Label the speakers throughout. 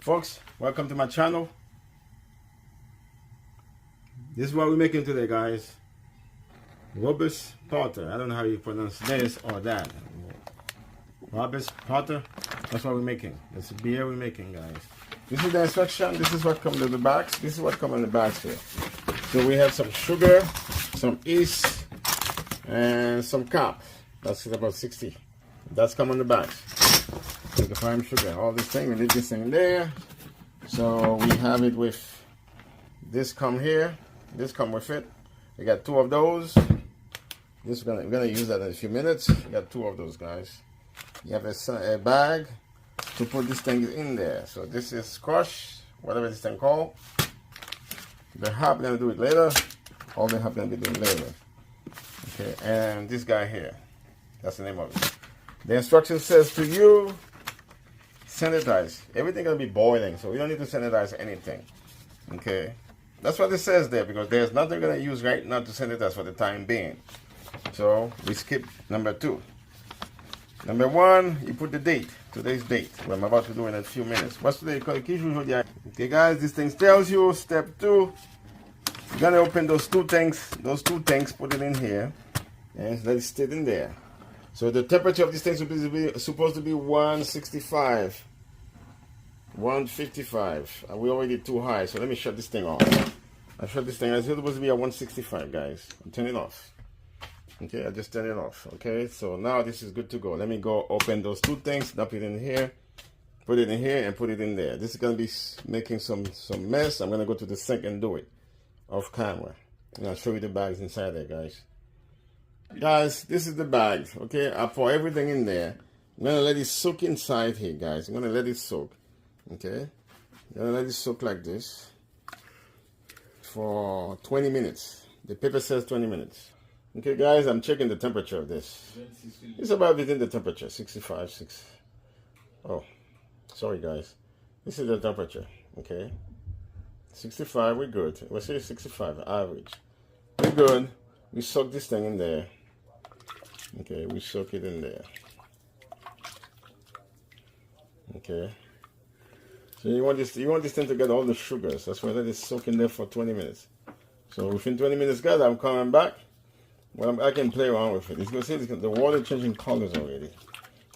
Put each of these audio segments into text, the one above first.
Speaker 1: Folks, welcome to my channel. This is what we're making today, guys. Robust Porter. I don't know how you pronounce this or that. Robust Porter. That's what we're making. It's a beer we're making, guys. This is the instruction. This is what comes in the box. This is what comes in the box here. So we have some sugar, some yeast, and some cap. That's about 60. That's come in the box. So the fine sugar, all this thing, we leave this thing there. So we have it with this come here, this come with it. We got two of those. We're gonna use that in a few minutes. We got two of those, guys. You have a bag to put this thing in there. So this is crush, whatever this thing called. The hop gonna do it later. All the hop gonna be doing later. Okay, and this guy here, that's the name of it. The instruction says to you, sanitize. Everything gonna be boiling, so we don't need to sanitize anything. Okay, that's what it says there, because there's nothing gonna use right now to sanitize for the time being. So we skip number 2. Number 1, you put the date, today's date, what I'm about to do in a few minutes. What's today? Okay, guys, this thing tells you step 2. You're gonna open those two tanks, put it in here, and let it sit in there. So the temperature of this thing is supposed to be 165, 155, and we're already too high. So let me shut this thing off. I shut this thing. It's supposed to be at 165, guys. I'm turning it off. Okay, I just turned it off. Okay, so now this is good to go. Let me go open those two things, dump it in here, put it in here, and put it in there. This is gonna be making some mess. I'm gonna go to the sink and do it off camera, and I'll show you the bags inside there, guys. Guys, this is the bag. Okay, I pour everything in there. I'm gonna let it soak inside here, guys. I'm gonna let it soak. Okay, I'm gonna let it soak like this for 20 minutes. The paper says 20 minutes. Okay, guys, I'm checking the temperature of this. It's about within the temperature, 65, 6. Oh, sorry, guys. This is the temperature. Okay, 65. We're good. We'll say 65 average. We're good. We soak this thing in there. Okay, we soak it in there. Okay. So you want this thing to get all the sugars. That's why let it soak in there for 20 minutes. So within 20 minutes, guys, I'm coming back. Well, I can play around with it. It's gonna say the water changing colors already.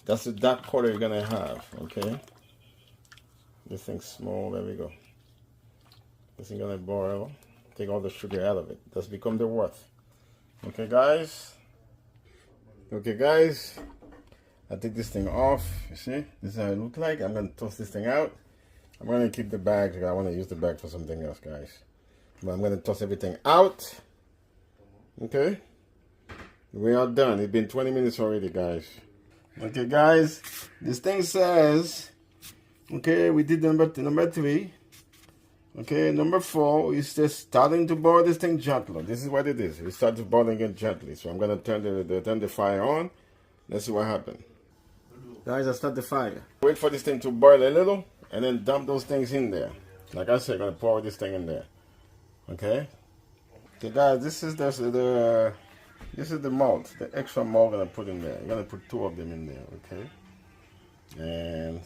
Speaker 1: That's the dark color you're gonna have. Okay. This thing's small. There we go. This is gonna boil. Take all the sugar out of it. That's become the worth. Okay, guys. Okay, guys. I take this thing off. You see, this is how it looks like. I'm gonna toss this thing out. I'm gonna keep the bag. I want to use the bag for something else, guys. But I'm gonna toss everything out. Okay. We are done. It's been 20 minutes already, guys. Okay, guys. This thing says. Okay, we did number 3. Okay, number 4 is just starting to boil this thing gently. This is what it is. We start to boiling it gently. So I'm gonna turn the fire on. Let's see what happens. Guys, I start the fire. Wait for this thing to boil a little, and then dump those things in there. Like I said, I'm gonna pour this thing in there. Okay. Okay, guys, this is the malt, the extra malt I'm gonna put in there. I'm gonna put 2 of them in there. Okay. And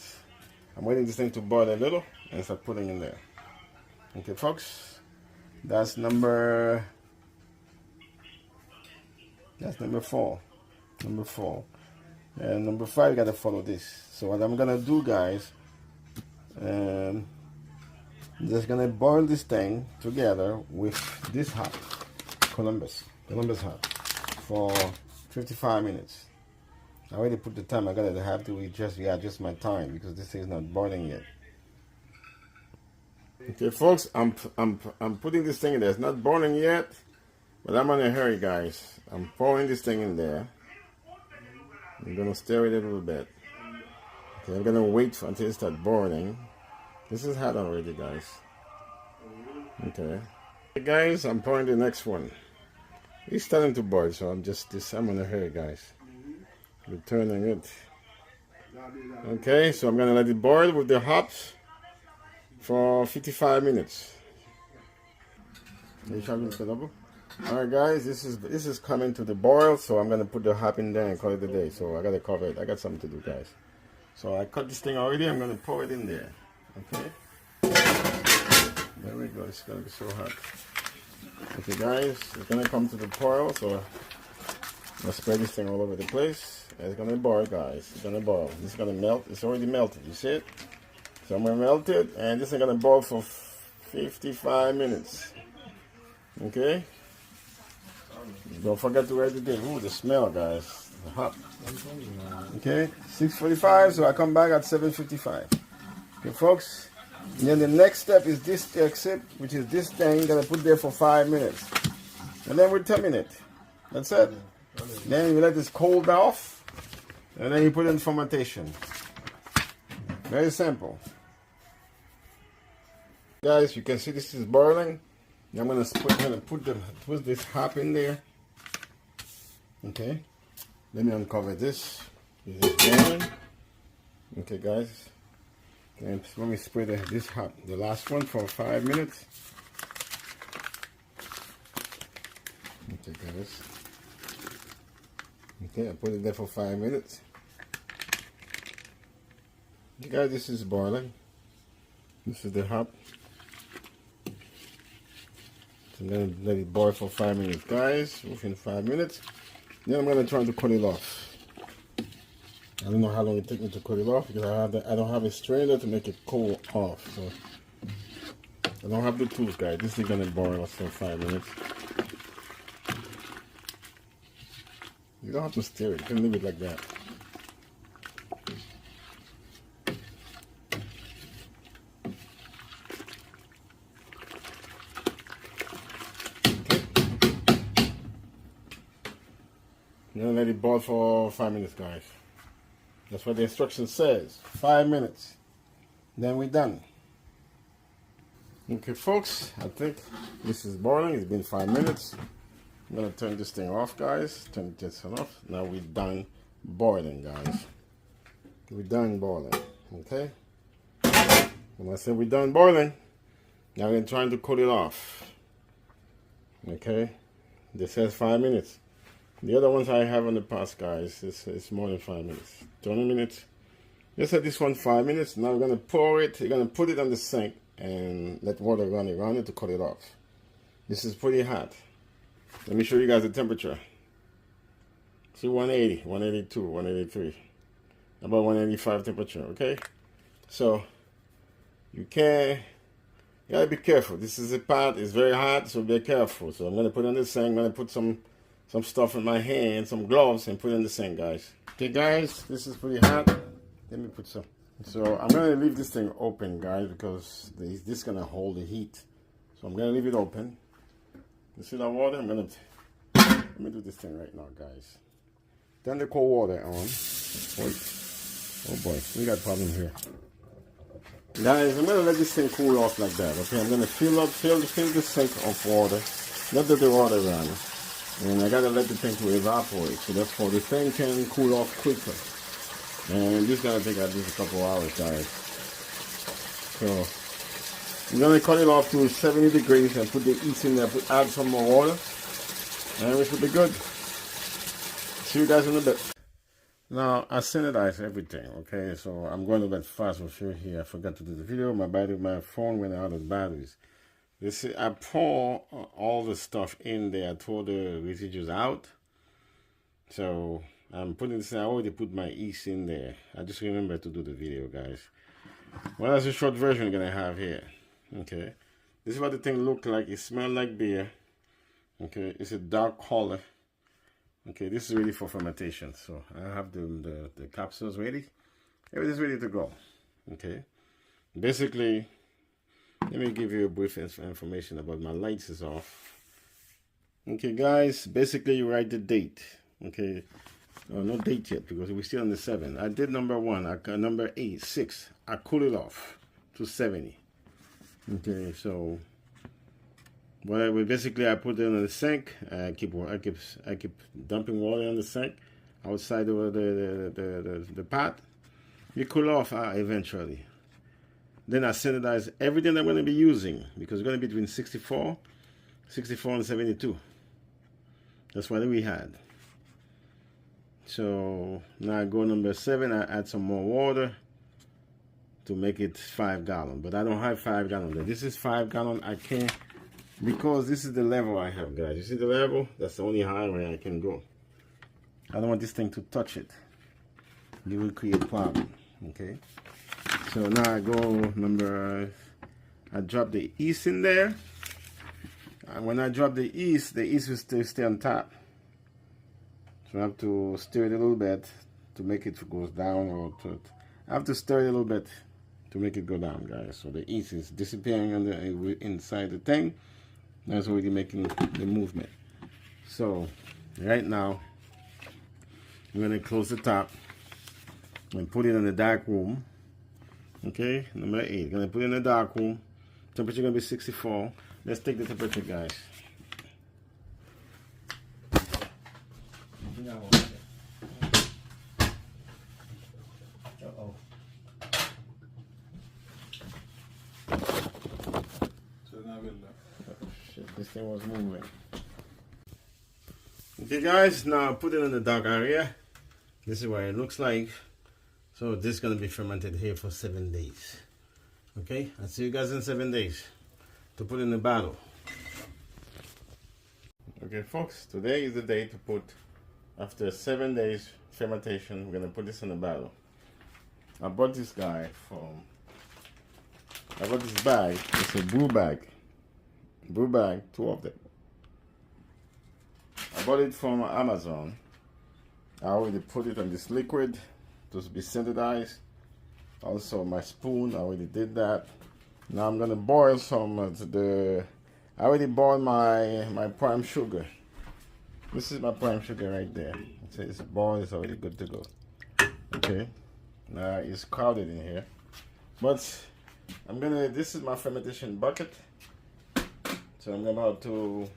Speaker 1: I'm waiting this thing to boil a little, and start putting in there. Okay, folks, that's number 4. Number 4. And number 5, you gotta follow this. So what I'm gonna do, guys, I'm just gonna boil this thing together with this hop, Columbus hop, for 55 minutes. I already put the time. I gotta have to adjust my time because this thing is not boiling yet. Okay, folks, I'm putting this thing in there. It's not boiling yet, but I'm in a hurry, guys. I'm pouring this thing in there. I'm gonna stir it a little bit. Okay, I'm gonna wait until it starts boiling. This is hot already, guys. Okay. Okay, guys, I'm pouring the next one. It's starting to boil, so I'm in a hurry, guys. We're turning it. Okay, so I'm gonna let it boil with the hops for 55 minutes. Alright, guys, this is coming to the boil, so I'm gonna put the hop in there and call it a day. So I gotta cover it. I got something to do, guys. So I cut this thing already. I'm gonna pour it in there. Okay. There we go. It's gonna be so hot. Okay, guys, it's gonna come to the boil, so let's spread this thing all over the place. It's gonna boil, guys. It's gonna boil. It's gonna melt. It's already melted. You see it? So I'm gonna melt it, and this is gonna boil for 55 minutes. Okay. Don't forget to write it in. Ooh, the smell, guys. Hot. Okay. 6:45. So I come back at 7:55. Okay, folks. And then the next step is this exit, which is this thing that I put there for 5 minutes. And then we terminate. That's it. Then you let this cold off, and then you put it in fermentation. Very simple. Guys, you can see this is boiling. I'm gonna put this hop in there. Okay. Let me uncover this. This is boiling. Okay, guys. And let me spray this hop, the last one, for 5 minutes. Okay, guys. Okay, I put it there for 5 minutes. Okay, guys, this is boiling. This is the hop. So I'm gonna let it boil for 5 minutes, guys. Within 5 minutes, then I'm gonna try to cut it off. I don't know how long it takes me to cut it off because I don't have a strainer to make it cool off. So I don't have the tools, guys. This is gonna boil for 5 minutes. You don't have to stir it. You can leave it like that. Okay. Now let it boil for 5 minutes, guys. That's what the instruction says. 5 minutes. Then we're done. Okay, folks. I think this is boiling. It's been 5 minutes. I'm going to turn this thing off, guys. Turn this off. Now we're done boiling, guys. We're done boiling. Okay? When I say we're done boiling, now we're trying to cut it off. Okay? This says 5 minutes. The other ones I have in the past, guys, it's more than 5 minutes. 20 minutes. Just said this one 5 minutes. Now we're going to pour it. You're going to put it on the sink and let water run around it to cut it off. This is pretty hot. Let me show you guys the temperature. See, 180, 182, 183. About 185 temperature, okay? So, you gotta be careful. This is a pot. It's very hot, so be careful. So I'm going to put it on the sink. I'm going to put some stuff in my hand, some gloves, and put it in the sink, guys. Okay, guys, this is pretty hot. Let me put some. So I'm going to leave this thing open, guys, because this is going to hold the heat. So I'm going to leave it open. You see that water? Let me do this thing right now, guys. Turn the cold water on. Wait. Oh boy, we got a problem here. Guys, I'm going to let this thing cool off like that, okay? I'm going to fill the sink of water. Let the water run. And I gotta let the thing to evaporate, so therefore the thing can cool off quicker. And this is gonna take at least a couple hours, guys. So I'm gonna cut it off to 70 degrees and put the yeast in there, add some more water, and we should be good. See you guys in a bit. Now I sanitize everything, okay? So I'm going a bit fast for sure here. I forgot to do the video. My phone went out of batteries. This is, I pour all the stuff in there. I pour the residues out. So I'm putting this. I already put my yeast in there. I just remember to do the video, guys. Well, that's a short version I'm gonna have here. Okay, this is what the thing looked like. It smelled like beer. Okay, it's a dark color. Okay, this is ready for fermentation. So I have the capsules ready. Everything's ready to go. Okay, basically. Let me give you a brief information about my lights is off. Okay, guys, basically you write the date. Okay, no date yet because we're still on the 7. I did number 1, number 8, 6. I cool it off to 70. Okay, so basically I put it in the sink. I keep dumping water in the sink outside of the pot. You cool off eventually. Then I sanitize everything I'm going to be using because it's going to be between 64 and 72. That's what we had. So now I go number 7. I add some more water to make it 5 gallon, but I don't have 5 gallon there. This is 5 gallon. I can't, because this is the level I have, guys. You see the level? That's the only high way I can go. I don't want this thing to touch it. You will create problem. Okay, so now I go, remember, I drop the yeast in there, and when I drop the yeast will still stay on top. So I have to stir it a little bit to make it go down, or I have to stir it a little bit to make it go down, guys. So the yeast is disappearing on the inside the thing. That's already making the movement. So right now I'm gonna close the top and put it in the dark room. Okay, number 8. Gonna put it in the dark room. Temperature gonna be 64. Let's take the temperature, guys. Uh-oh. Shit, this thing was moving. Okay, guys, now put it in the dark area. This is what it looks like. So this is gonna be fermented here for 7 days. Okay, I'll see you guys in 7 days to put in the bottle. Okay, folks, today is the day to put, after 7 days fermentation, we're gonna put this in the bottle. I bought this bag. It's a brew bag, 2 of them. I bought it from Amazon. I already put it on this liquid to be standardized. Also my spoon, I already did that. Now I'm gonna boil some I already boiled my prime sugar. This is my prime sugar right there. It says boiled, it's already good to go. Okay, now it's crowded in here, but this is my fermentation bucket. So I'm about to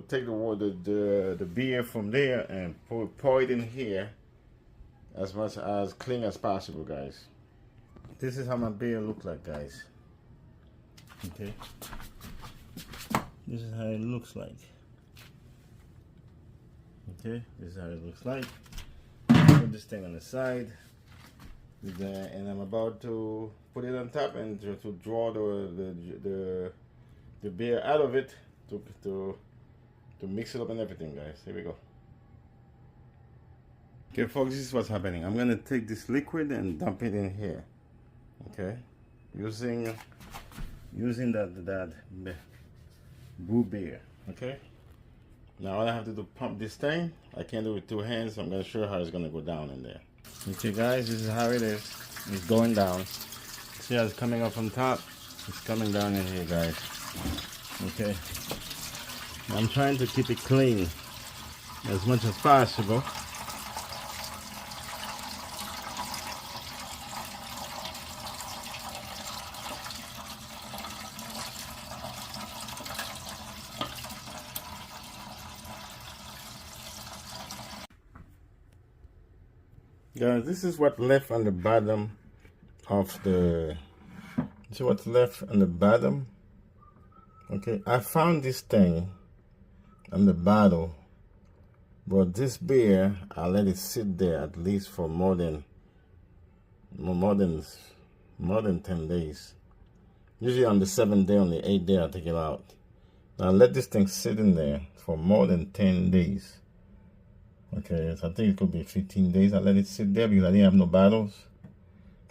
Speaker 1: take the water, the beer from there and pour it in here as much as clean as possible, guys. This is how my beer look like, guys. Okay, this is how it looks like. Okay, this is how it looks like. Put this thing on the side, and I'm about to put it on top and to draw the beer out of it to mix it up and everything, guys. Here we go. Okay, folks, this is what's happening. I'm gonna take this liquid and dump it in here. Okay, using that brew beer. Okay, now all I have to do, pump this thing. I can't do it with 2 hands, so I'm gonna show you how it's gonna go down in there. Okay, guys, this is how it is. It's going down. See how it's coming up on top? It's coming down in here, guys. Okay, I'm trying to keep it clean as much as possible. Guys, this is what left on the bottom of the. See what's left on the bottom. Okay, I found this thing on the bottle, but this beer I let it sit there at least for more than 10 days. Usually on the 7th day, on the 8th day, I take it out. Now I let this thing sit in there for more than 10 days. Okay, so I think it could be 15 days. I let it sit there because I didn't have no bottles.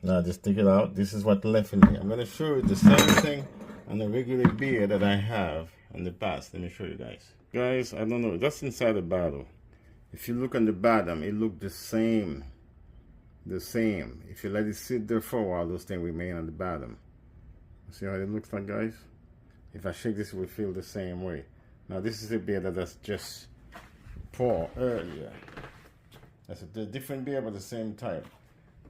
Speaker 1: Now I just take it out. This is what left in here. I'm gonna show you the same thing on the regular beer that I have in the past. Let me show you guys. Guys, I don't know, that's inside the bottle. If you look on the bottom, it look the same. If you let it sit there for a while, those things remain on the bottom. See how it looks like, guys? If I shake this, it will feel the same way. Now this is a beer that I just poured earlier. That's a different beer, but the same type.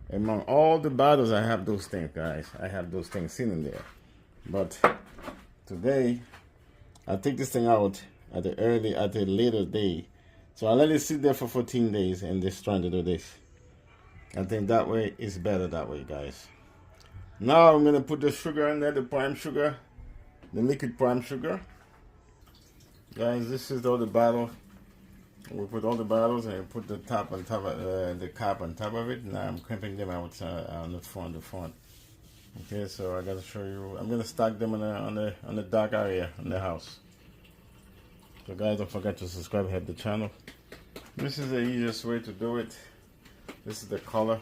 Speaker 1: Among all the bottles, I have those things, guys. I have those things sitting there. But today, I take this thing out at a later day. So I let it sit there for 14 days and just trying to do this. I think that way is better that way, guys. Now I'm gonna put the sugar in there, the prime sugar, the liquid prime sugar. Guys, this is all the bottle We put all the bottles and put the top on top of the cap on top of it. Now I'm crimping them out on the front. Okay, so I gotta show you. I'm gonna stack them on the dark area in the house. So guys, don't forget to subscribe, hit the channel. This is the easiest way to do it. This is the color.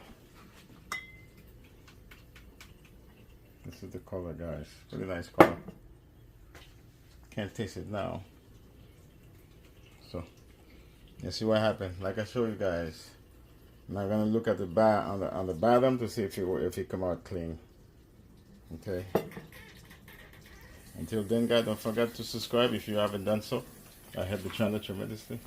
Speaker 1: This is the color, guys. Really nice color. Can't taste it now. So, you see what happened. Like I showed you guys. I'm not gonna look at the on the bottom to see if it come out clean. Okay. Until then, guys, don't forget to subscribe if you haven't done so. I help the channel tremendously.